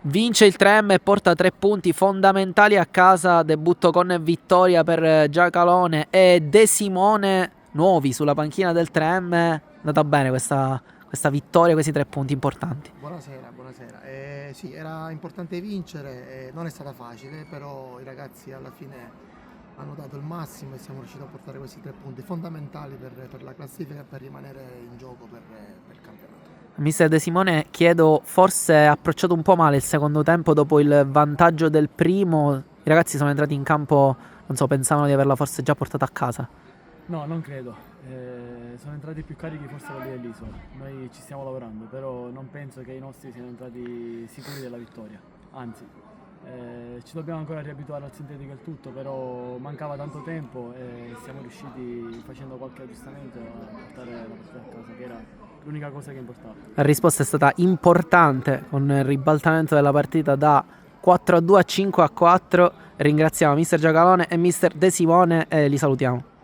Vince il 3M e porta 3 punti fondamentali a casa. Debutto con vittoria per Giacalone e De Simone, nuovi sulla panchina del 3M. È andata bene questa vittoria, questi 3 punti importanti. Buonasera, buonasera. Sì, era importante vincere, non è stata facile, però i ragazzi alla fine hanno dato il massimo e siamo riusciti a portare questi 3 punti fondamentali per la classifica e per rimanere in gioco per il campionato. Mister De Simone, chiedo, forse ha approcciato un po' male il secondo tempo dopo il vantaggio del primo. I ragazzi sono entrati in campo, non so, pensavano di averla forse già portata a casa. No, non credo. Sono entrati più carichi forse quelli dell'Isola. Noi ci stiamo lavorando, però non penso che i nostri siano entrati sicuri della vittoria. Anzi, ci dobbiamo ancora riabituare al sintetico e il tutto, però mancava tanto tempo e siamo riusciti, facendo qualche aggiustamento, a portare la partita a casa, che era l'unica cosa che importava. La risposta è stata importante con il ribaltamento della partita da 4-2 a 5-4. Ringraziamo Mister Giacalone e Mister De Simone e li salutiamo.